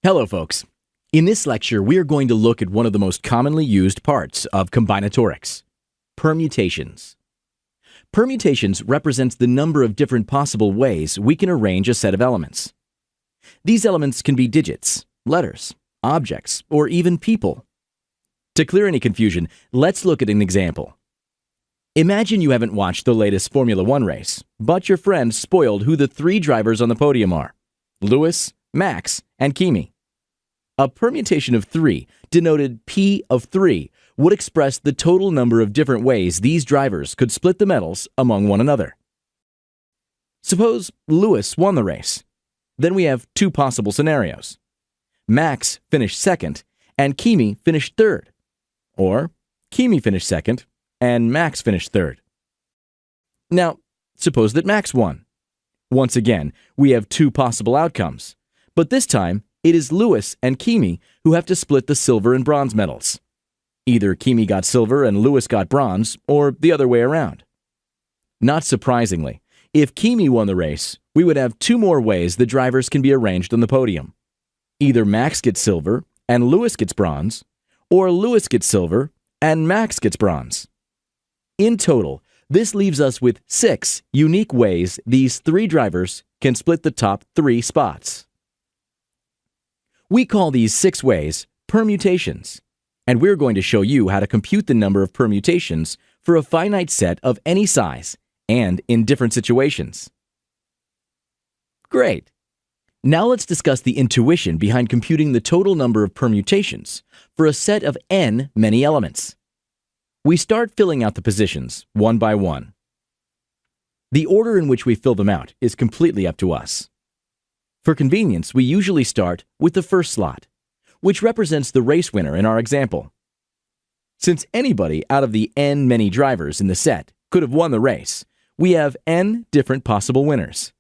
Hello, folks. In this lecture, we are going to look at one of the most commonly used parts of combinatorics, permutations. Permutations represents the number of different possible ways we can arrange a set of elements. These elements can be digits, letters, objects, or even people. To clear any confusion, let's look at an example. Imagine you haven't watched the latest Formula One race, but your friend spoiled who the three drivers on the podium are: Lewis, Max, and Kimi. A permutation of 3, denoted P of 3, would express the total number of different ways these drivers could split the medals among one another. Suppose Lewis won the race. Then we have two possible scenarios. Max finished second, and Kimi finished third. Or Kimi finished second, and Max finished third. Now, suppose that Max won. Once again, we have two possible outcomes, but this time, it is Lewis and Kimi who have to split the silver and bronze medals. Either Kimi got silver and Lewis got bronze, or the other way around. Not surprisingly, if Kimi won the race, we would have two more ways the drivers can be arranged on the podium. Either Max gets silver and Lewis gets bronze, or Lewis gets silver and Max gets bronze. In total, this leaves us with 6 unique ways these three drivers can split the top 3 spots. We call these 6 ways permutations, and we're going to show you how to compute the number of permutations for a finite set of any size and in different situations. Great! Now let's discuss the intuition behind computing the total number of permutations for a set of n many elements. We start filling out the positions one by one. The order in which we fill them out is completely up to us. For convenience, we usually start with the first slot, which represents the race winner in our example. Since anybody out of the n many drivers in the set could have won the race, we have n different possible winners.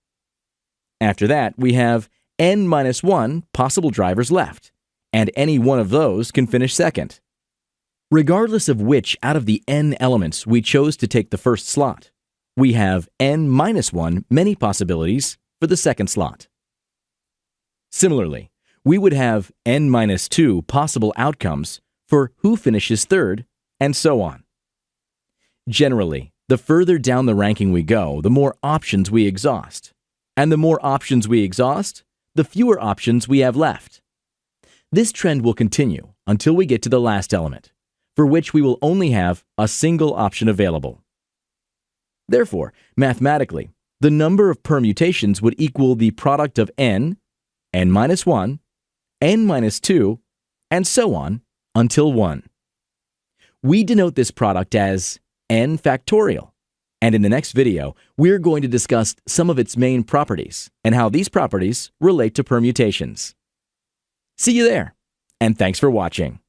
After that, we have n-1 possible drivers left, and any one of those can finish second. Regardless of which out of the n elements we chose to take the first slot, we have n-1 many possibilities for the second slot. Similarly, we would have n-2 possible outcomes for who finishes third, and so on. Generally, the further down the ranking we go, the more options we exhaust. And the more options we exhaust, the fewer options we have left. This trend will continue until we get to the last element, for which we will only have a single option available. Therefore, mathematically, the number of permutations would equal the product of n-1, n-2, and so on until 1. We denote this product as n factorial, and in the next video, we're going to discuss some of its main properties and how these properties relate to permutations. See you there, and thanks for watching.